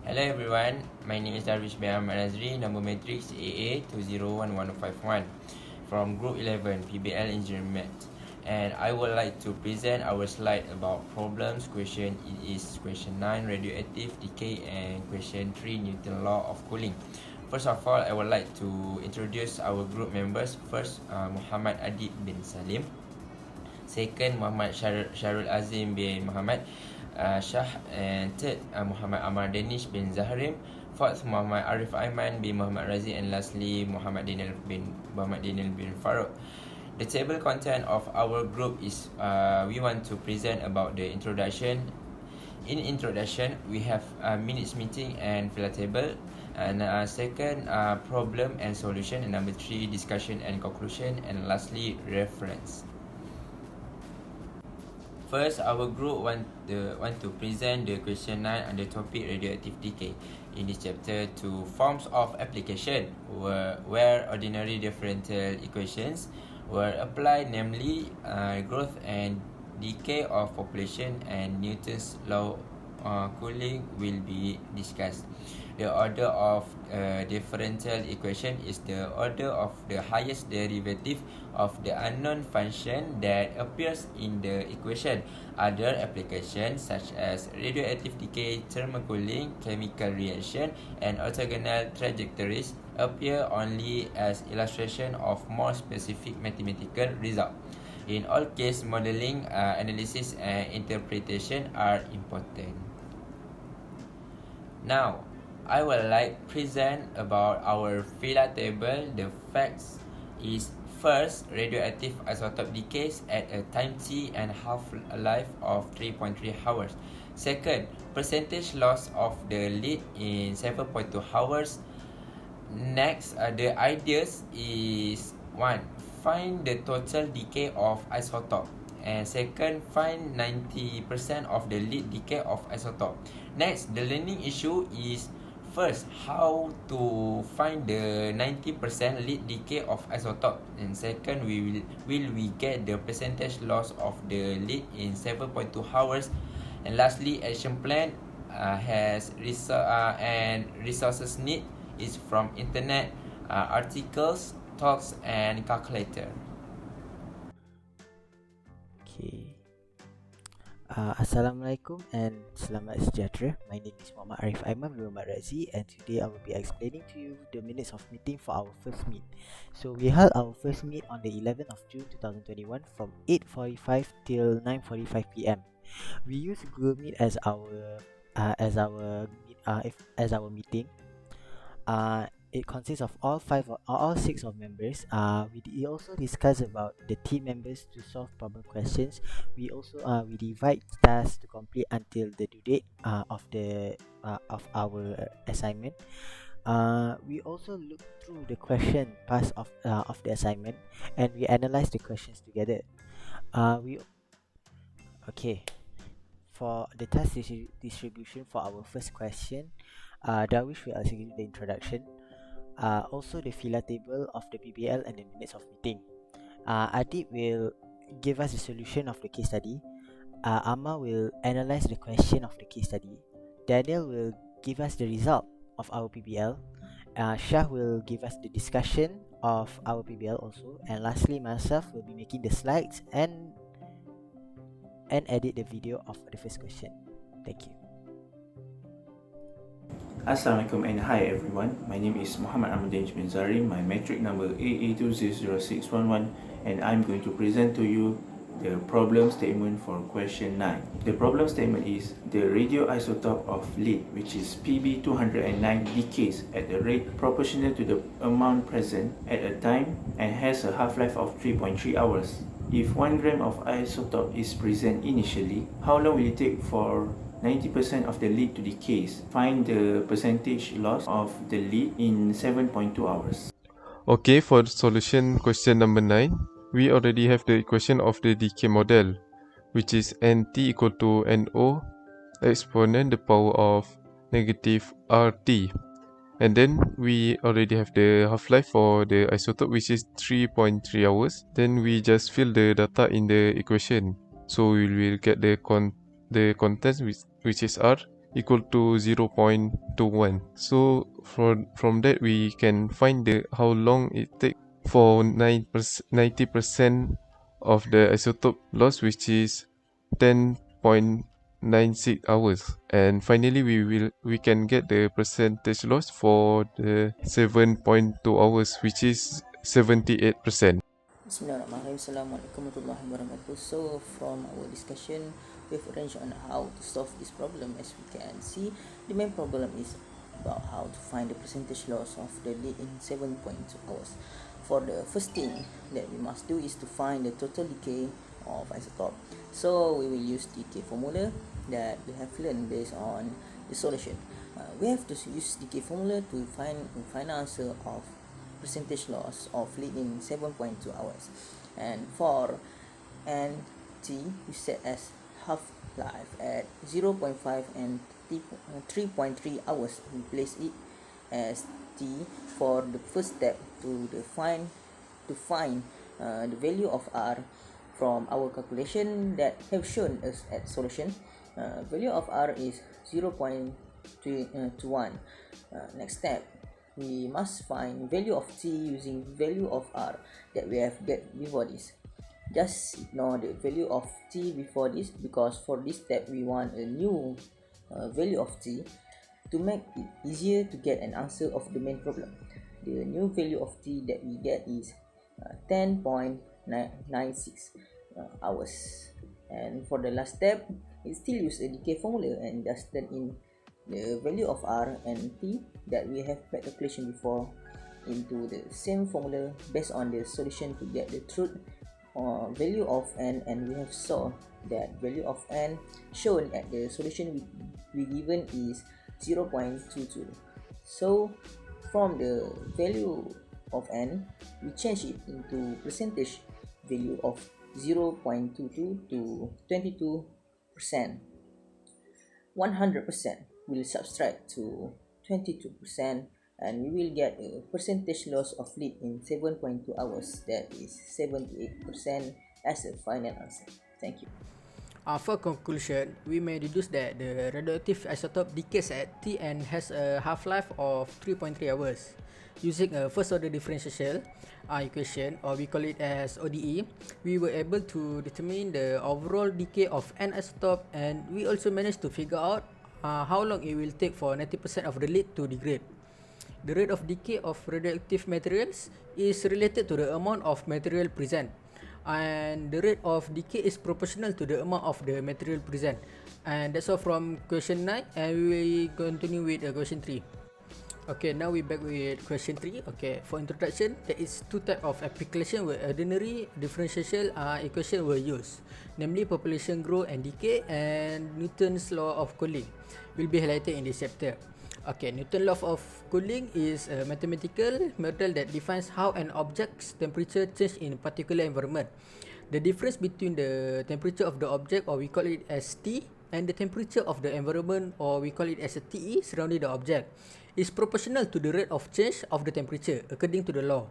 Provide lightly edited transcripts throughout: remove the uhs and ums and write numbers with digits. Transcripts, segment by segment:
Hello everyone, my name is Darwish bin Ahmad Nazri, number matrix AA201151 from Group 11 PBL Engineering Maths, and I would like to present our slide about problems. Question it is question 9 radioactive decay and question 3 Newton law of cooling. First of all, I would like to introduce our group members. First, Muhammad Adib bin Salim. Second, Muhammad Syarul Azim bin Muhammad Shah. And third, Muhammad Amar Danish bin Zahrim. Fourth, Muhammad Arif Aiman bin Muhammad Razi. And lastly, Muhammad Daniel bin Farouk. The table content of our group is we want to present about the introduction. In introduction, we have minutes meeting and filler table. And second, problem and solution. And number 3, discussion and conclusion. And lastly, reference. First, our group want to present the question 9 under topic radioactive decay. In this chapter, two forms of application where ordinary differential equations were applied, namely growth and decay of population and Newton's law cooling will be discussed. The order of differential equation is the order of the highest derivative of the unknown function that appears in the equation. Other applications such as radioactive decay, thermal cooling, chemical reaction, and orthogonal trajectories appear only as illustration of more specific mathematical results. In all cases, modeling, analysis, and interpretation are important. Now, I will present about our filler table. The facts is first, radioactive isotope decays at a time t and half-life of 3.3 hours. Second, percentage loss of the lead in 7.2 hours. Next, the ideas is 1. Find the total decay of isotope. And second, find 90% of the lead decay of isotope. Next, the learning issue is first, how to find the 90% lead decay of isotope. And second, will we get the percentage loss of the lead in 7.2 hours. And lastly, action plan has and resources need is from internet, articles, talks, and calculator. Okay. Assalamualaikum and selamat sejahtera. My name is Muhammad Arif Aiman bin Muhammad Razi, and today I will be explaining to you the minutes of meeting for our first meet. So we held our first meet on the 11th of June 2021 from 8:45 till 9:45 p.m. We used Google Meet as our meeting. It consists of all six of members. We also discuss about the team members to solve problem questions. We also we divide tasks to complete until the due date of our assignment. We also look through the question parts of the assignment, and we analyze the questions together. For the task distribution for our first question, Darwish will execute the introduction. Also the filler table of the PBL and the minutes of meeting. Adib will give us the solution of the case study. Amma will analyze the question of the case study. Daniel will give us the result of our PBL. Shah will give us the discussion of our PBL also. And lastly, myself will be making the slides and edit the video of the first question. Thank you. Assalamualaikum and hi everyone. My name is Muhammad Ahmad Danish bin Zahrim. My metric number AA200611, and I'm going to present to you the problem statement for question 9. The problem statement is the radioisotope of lead, which is Pb209, decays at a rate proportional to the amount present at a time and has a half-life of 3.3 hours. If 1 gram of isotope is present initially, how long will it take for 90% of the lead to decay? Find the percentage loss of the lead in 7.2 hours. Okay, for the solution question number 9, we already have the equation of the decay model, which is Nt equal to No exponent the power of negative RT. And then we already have the half-life for the isotope, which is 3.3 hours. Then we just fill the data in the equation. So we will get the contents, which is R equal to 0.21. So from that we can find the how long it take for 90% of the isotope loss, which is 10.96 hours. And finally we can get the percentage loss for the 7.2 hours, which is 78%. Bismillahirrahmanirrahim. Assalamualaikum warahmatullahi wabarakatuh. So from our discussion, we've arranged on how to solve this problem. As we can see, the main problem is about how to find the percentage loss of the lead in 7.2 hours. For the first thing that we must do is to find the total decay of isotope. So we will use decay formula that we have learned based on the solution. We have to use decay formula to find the final answer of percentage loss of lead in 7.2 hours. And for NT, we set as half-life at 0.5 and 3.3 hours. We place it as T for the first step to find the value of R from our calculation that have shown us at solution. Value of R is 0.21. Next step, we must find value of T using value of R that we have get before this. Just ignore the value of T before this, because for this step we want a new value of T to make it easier to get an answer of the main problem. The new value of T that we get is 10.96 hours. And for the last step, we still use a decay formula and just turn in the value of R and T that we have made calculation before into the same formula based on the solution to get the truth value of N, and we have saw that value of N shown at the solution we given is 0.22. So from the value of N, we change it into percentage value of 0.22 to 22%. 100% will subtract to 22%, and we will get a percentage loss of lead in 7.2 hours, that is 78% as a final answer. Thank you. For conclusion, we may deduce that the radioactive isotope decays at T and has a half-life of 3.3 hours. Using a first-order differential equation, or we call it as ODE, we were able to determine the overall decay of N isotope, and we also managed to figure out how long it will take for 90% of the lead to degrade. The rate of decay of radioactive materials is related to the amount of material present, and the rate of decay is proportional to the amount of the material present. And that's all from question 9, and we will continue with question 3. Okay, now we back with question 3. Okay, for introduction, there is two types of application where ordinary differential equation were used, namely population growth and decay, and Newton's law of cooling will be highlighted in this chapter. Okay, Newton's law of cooling is a mathematical model that defines how an object's temperature changes in a particular environment. The difference between the temperature of the object, or we call it as T, and the temperature of the environment, or we call it as a TE, surrounding the object, is proportional to the rate of change of the temperature according to the law.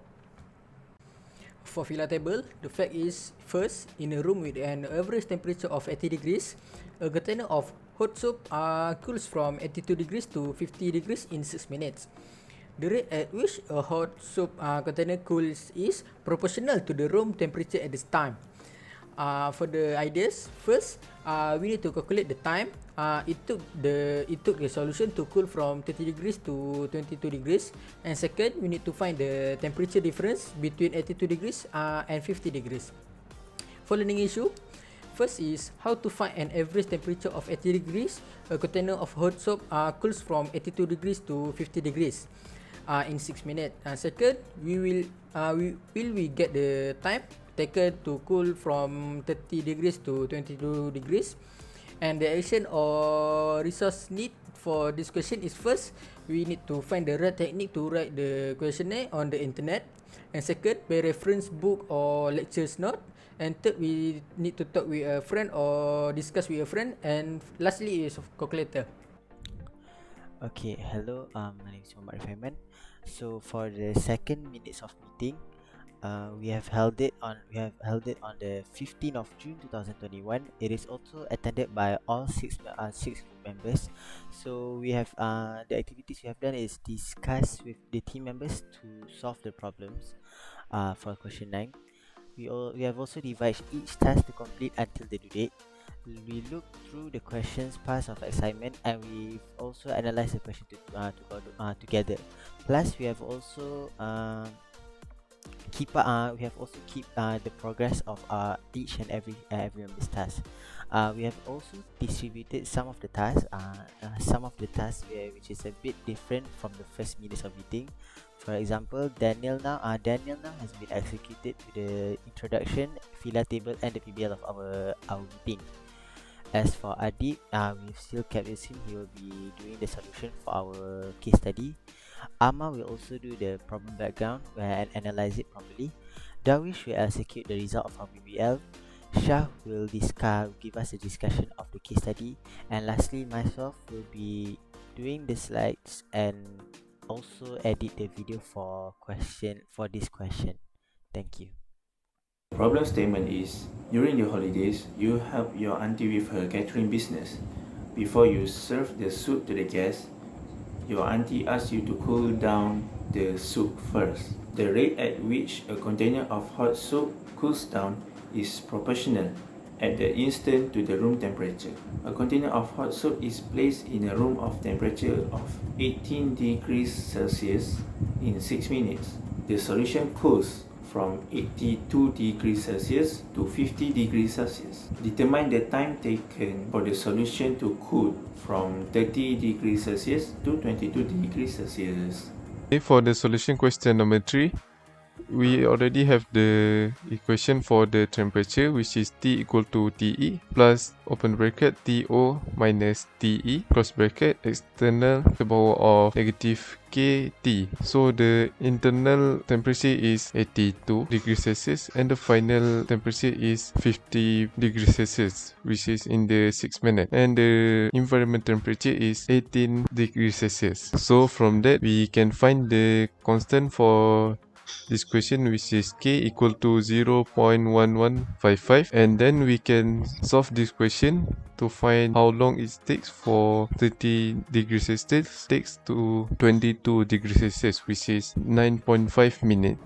For Villa table, the fact is, first, in a room with an average temperature of 80 degrees, a container of hot soap cools from 82 degrees to 50 degrees in 6 minutes. The rate at which a hot soap container cools is proportional to the room temperature at this time. For the ideas, first, we need to calculate the time it took the solution to cool from 30 degrees to 22 degrees, and second, we need to find the temperature difference between 82 degrees and 50 degrees. For learning issue, first is how to find an average temperature of 80 degrees. A container of hot soap cools from 82 degrees to 50 degrees in 6 minutes. Second, we get the time taken to cool from 30 degrees to 22 degrees. And the action or resource need for this question is, first, we need to find the right technique to write the questionnaire on the internet. And second, by reference book or lectures note. And third, we need to talk with a friend or discuss with a friend. And lastly is calculator. Okay, hello, my name is Muhammad Fahman. So for the second minutes of meeting, We have held it on the 15th of June 2021. It is also attended by all six group members. So we have the activities we have done is discuss with the team members to solve the problems for question 9. We have also divided each task to complete until the due date. We look through the questions passed of assignment, and we've also analyzed the question together. Plus, we have also keep the progress of each and every member's task. We have also distributed some of the tasks which is a bit different from the first minutes of meeting. For example, Daniel now has been executed with the introduction, filler table, and the PBL of our meeting. As for Adib, we've still kept with him. He will be doing the solution for our case study. Amma will also do the problem background and analyze it properly. Darwish will execute the result of our BBL. Shah will give us a discussion of the case study. And lastly, myself will be doing the slides and also edit the video for this question. Thank you. Problem statement is, during the holidays, you help your auntie with her catering business. Before you serve the soup to the guests, your auntie asks you to cool down the soup first. The rate at which a container of hot soup cools down is proportional at the instant to the room temperature. A container of hot soup is placed in a room of temperature of 18 degrees Celsius in 6 minutes. The solution cools from 82 degrees Celsius to 50 degrees Celsius. Determine the time taken for the solution to cool from 30 degrees Celsius to 22 degrees Celsius. For the solution question number 3, we already have the equation for the temperature, which is T equal to TE plus open bracket TO minus TE close bracket external to the power of negative KT. So the internal temperature is 82 degrees Celsius and the final temperature is 50 degrees Celsius, which is in the 6 minutes, and the environment temperature is 18 degrees Celsius. So from that we can find the constant for this question, which is k equal to 0.1155, and then we can solve this question to find how long it takes for 30 degrees Celsius takes to 22 degrees Celsius, which is 9.5 minutes.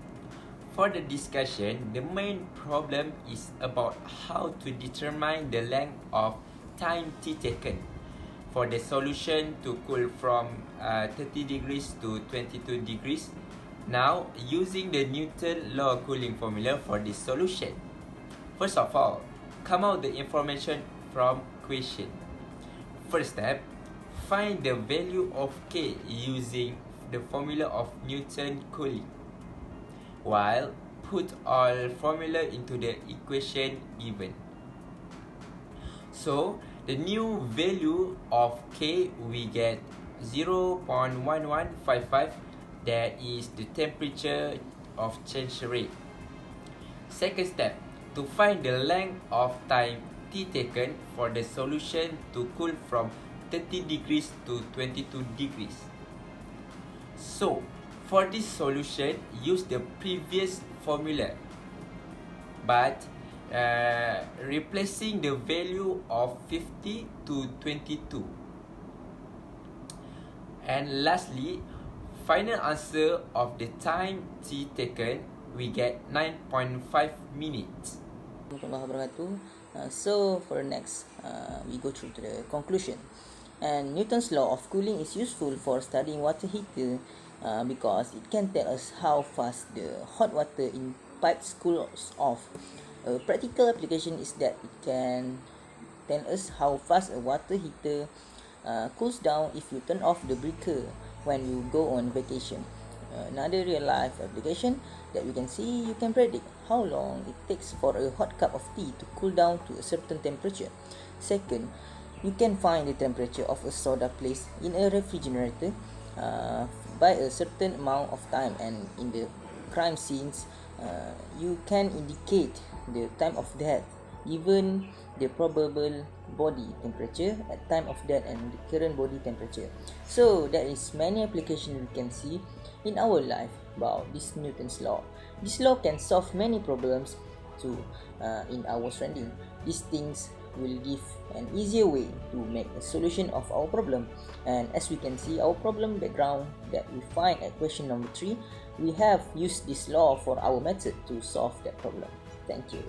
For the discussion, the main problem is about how to determine the length of time t taken for the solution to cool from 30 degrees to 22 degrees. Now, using the Newton law cooling formula for this solution. First of all, come out the information from question. First step, find the value of K using the formula of Newton cooling. While put all formula into the equation given. So, the new value of K we get 0.1155. That is the temperature of change rate. Second step, to find the length of time t taken for the solution to cool from 30 degrees to 22 degrees. So, for this solution, use the previous formula, but replacing the value of 50 to 22. And lastly, final answer of the time t taken, we get 9.5 minutes. So for next, we go through to the conclusion. And Newton's law of cooling is useful for studying water heater because it can tell us how fast the hot water in pipes cools off. A practical application is that it can tell us how fast a water heater cools down if you turn off the breaker when you go on vacation. Another real life application that we can see, you can predict how long it takes for a hot cup of tea to cool down to a certain temperature. Second, you can find the temperature of a soda placed in a refrigerator by a certain amount of time, and in the crime scenes, you can indicate the time of death, even the probable body temperature at time of death and the current body temperature. So there is many applications we can see in our life about this Newton's law. This law can solve many problems too in our surrounding. These things will give an easier way to make a solution of our problem. And as we can see, our problem background that we find at question number 3, we have used this law for our method to solve that problem. Thank you.